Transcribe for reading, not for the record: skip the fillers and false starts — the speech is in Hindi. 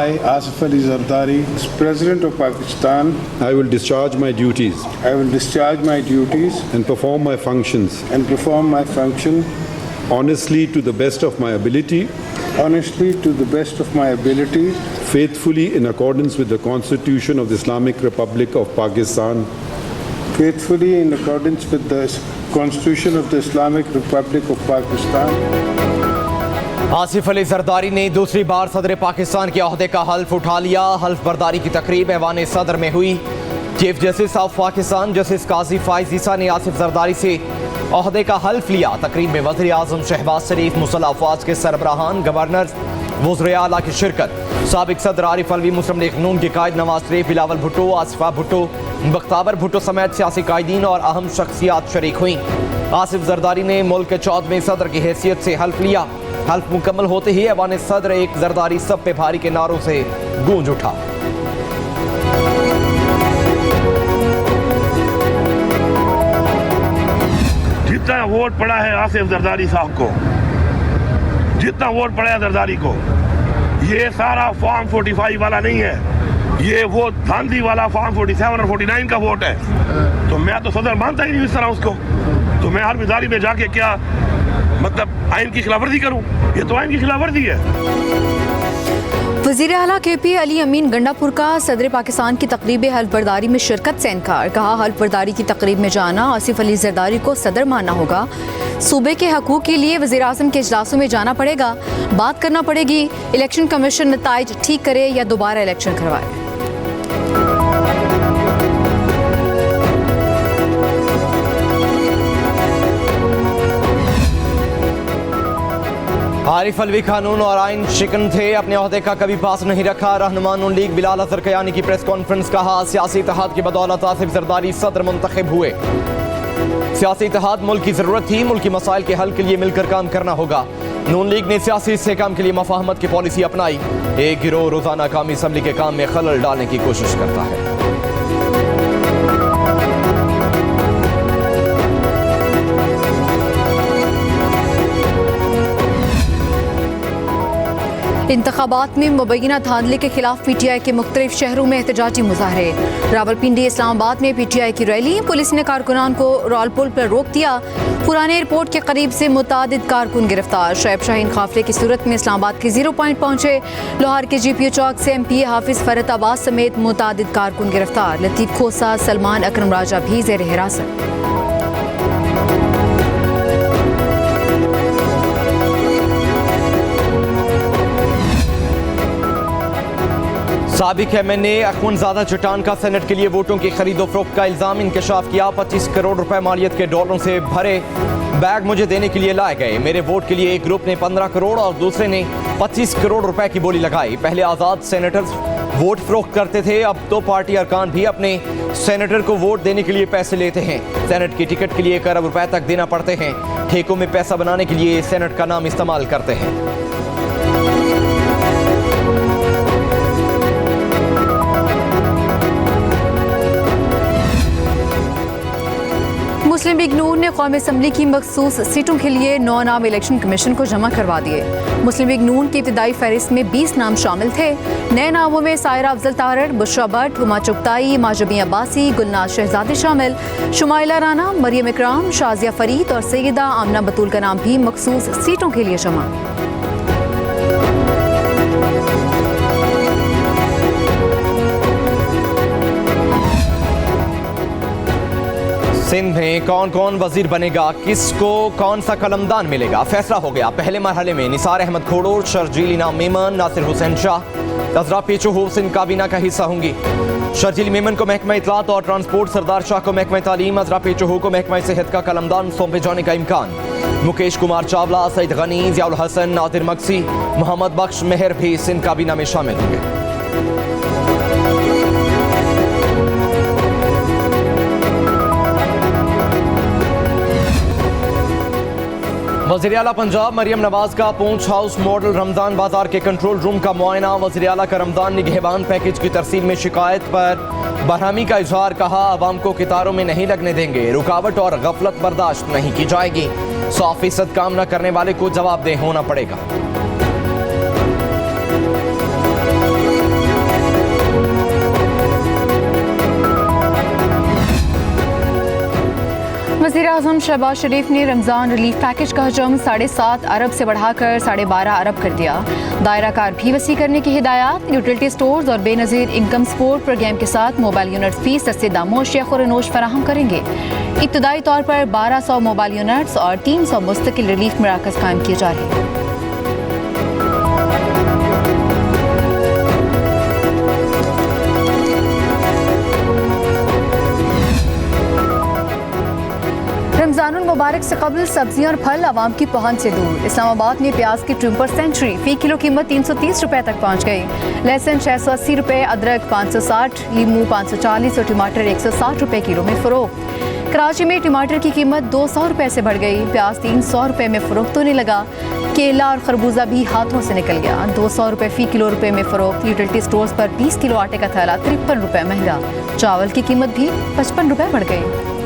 I, Asif Ali Zardari, as President of Pakistan, I will discharge my duties I will discharge my duties and perform my functions honestly to the best of my ability, faithfully in accordance with the Constitution of the Islamic Republic of Pakistan, faithfully in accordance with the Constitution of the Islamic Republic of Pakistan. Asif Ali Zardari ने दूसरी बार सदर पाकिस्तान के ओहदे का हल्फ उठा लिया। हल्फ बर्दारी की तकरीब ऐवान सदर में हुई। Chief justice of Pakistan justice Qazi Faez Isa ने आसिफ जरदारी से ओहदे का हल्फ लिया। तकरीब में वज़ीर आज़म शहबाज शरीफ, मुसल्लह अफवाज के सरबराहान, गवर्नर, वज़ीर आला की शिरकत। साबिक सदर आरिफ अलवी, मुस्लिम लीग नून के कायद नवाज शरीफ, बिलावल भुट्टो, आसिफा भुट्टो, बख्तावर भुट्टो समेत सियासी कायदीन और अहम शख्सियात शरीक हुई। आसिफ जरदारी ने मुल्क के 14वें सदर की हैसियत से हल्फ लिया। हल्फ मुकम्मल होते ही ऐवान सदर एक जरदारी सब पे भारी के नारों से गूंज उठा। जितना वोट पड़ा है आसिफ जरदारी साहब को, जितना वोट पड़ा है जरदारी को, ये सारा फॉर्म 45 वाला नहीं है, ये वो धांधली वाला फॉर्म 47 और 49 का वोट है। तो मैं तो सदर मानता ही नहीं इस तरह उसको। तो मैं हर विदारी में जाके क्या मतलब आइन की खिलाफवर्जी करूं? ये तो आइन की खिलाफवर्जी है। वज़ीर आला KP अली अमीन गंडापुर का सदर पाकिस्तान की तकरीब हल्फ बर्दारी में शिरकत से इनकार। कहा, हल्फ बर्दारी की तकरीब में जाना आसिफ अली जरदारी को सदर मानना होगा। सूबे के हकूक़ के लिए वज़ीर आज़म के इजलासों में जाना पड़ेगा, बात करना पड़ेगी। इलेक्शन कमीशन नताइज ठीक करे या दोबारा इलेक्शन करवाए। आरिफ अलवी कानून और आइन शिकन थे, अपने ओहदे का कभी पास नहीं रखा। रहनुमा नून लीग बिलाल अजहर कयानी की प्रेस कॉन्फ्रेंस। कहा, सियासी इत्तेहाद की बदौलत आसिफ जरदारी सदर मुंतखब हुए। सियासी इत्तेहाद मुल्क की जरूरत थी, मुल्क की मसाइल के हल के लिए मिलकर काम करना होगा। नून लीग ने सियासी इस्तेहकाम के लिए मफाहमत की पॉलिसी अपनाई। एक गिरोह रोजाना कौमी असम्बली के काम में खलल डालने की कोशिश करता है। इंतखाबात में मुबैना धांधले के खिलाफ PTI के मुख्तलिफ शहरों में एहतजाजी मुजाहरे। रावलपिंडी, इस्लामाबाद में PTI की रैली। पुलिस ने कारकुनान को रॉलपुल पर रोक दिया। पुराने एयरपोर्ट के करीब से मुतादिद कारकुन गिरफ्तार। शोएब शाहीन काफिले की सूरत में इस्लामाबाद के 0 पॉइंट पहुंचे। लोहार के GPO चौक से MPA हाफिज फरत अब्बास समेत मुतादिद कारकुन गिरफ्तार। लतीफ खोसा, सलमान अकरम राजा भी जेर हिरासत। साबिक MNA अखवंजादा चट्टान का सेनेट के लिए वोटों की खरीदो फरोख्त का इल्जाम इंकशाफ किया। 25 करोड़ रुपए मालियत के डॉलरों से भरे बैग मुझे देने के लिए लाए गए। मेरे वोट के लिए एक ग्रुप ने 15 करोड़ और दूसरे ने 25 करोड़ रुपए की बोली लगाई। पहले आज़ाद सेनेटर्स वोट फरोख्त करते थे, अब तो पार्टी अरकान भी अपने सेनेटर को वोट देने के लिए पैसे लेते हैं। सेनेट की टिकट के लिए 1 अरब रुपए तक देना पड़ते हैं। ठेकों में पैसा बनाने के लिए सेनेट का नाम इस्तेमाल करते हैं। मुस्लिम लीग नून ने कौमी असम्बली की मखसूस सीटों के लिए 9 नाम इलेक्शन कमीशन को जमा करवा दिए। मुस्लिम लीग नून की इब्तिदाई फहरिस्त में 20 नाम शामिल थे। नए नामों में सायरा अफजल तारड़, बुशरा भट्ट, हुमा चुगताई, माजमी अब्बासी, गुलनाज शहजादी शामिल। शुमाइला राना, मरियम इकराम, शाजिया फरीद और सैयदा आमना बतूल का नाम भी मखसूस सीटों के लिए जमा। सिंध में कौन कौन वजीर बनेगा, किसको कौन सा कलमदान मिलेगा, फैसला हो गया। पहले मरहले में निसार अहमद खोड़ोर, शर्जील इनाम मेमन, नासिर हुसैन शाह, अजरा पेचो सिंध काबीना का हिस्सा होंगी। शर्जील मेमन को महकमा इतलात और ट्रांसपोर्ट, सरदार शाह को महकमा तालीम, अजरा पेचो को महकमा सेहत का कलमदान सौंपे जाने का इम्कान। मुकेश कुमार चावला, सईद गनी, जियाउल हसन, नादिर मक्सी, मोहम्मद बख्श मेहर भी सिंध काबीना में शामिल होंगे। वज़ीर आला पंजाब मरियम नवाज का पूंछ हाउस मॉडल रमजान बाजार के कंट्रोल रूम का मुआयना। वज़ीर आला का रमजान निगहबान पैकेज की तरसील में शिकायत पर बरहमी का इजहार। कहा, आवाम को कितारों में नहीं लगने देंगे, रुकावट और गफलत बर्दाश्त नहीं की जाएगी। 100% काम न करने वाले को जवाबदेह होना पड़ेगा। वज़ीर-ए-आज़म शहबाज शरीफ ने रमज़ान रिलीफ पैकेज का हजम 7.5 अरब से बढ़ाकर 12.5 अरब कर दिया। दायरा कार भी वसी करने की हिदायत। यूटिलिटी स्टोर्स और बेनज़ीर इनकम सपोर्ट प्रोग्राम के साथ मोबाइल यूनिट फीस सस्ते दामों शेख और नोश फराहम करेंगे। इब्तदाई तौर पर 1200 मोबाइल यूनिट्स और 300 मुस्तकिल रिलीफ मराकज़ कायम किए जा रहे हैं। रमज़ानुल मुबारक से कबल सब्जियां और फल आवाम की पहुंच से दूर। इस्लामाबाद में प्याज की ट्रिम्पर सेंचुरी फी किलो कीमत 330 रुपए तक पहुंच गई। लहसुन 680 रुपए, अदरक 560, लीमू 540 और टमाटर 160 रुपए किलो में फरोख्त। कराची में टमाटर की कीमत 200 रुपए से बढ़ गई। प्याज 300 रुपए में फरोख्त होने लगा। केला और खरबूजा भी हाथों से निकल गया। 200 रुपए फी किलो रुपए में फरोख्त। यूटिलिटी स्टोर्स पर 20 किलो आटे का थैला 53 रुपए महंगा। चावल की कीमत भी 55 रुपए बढ़ गई।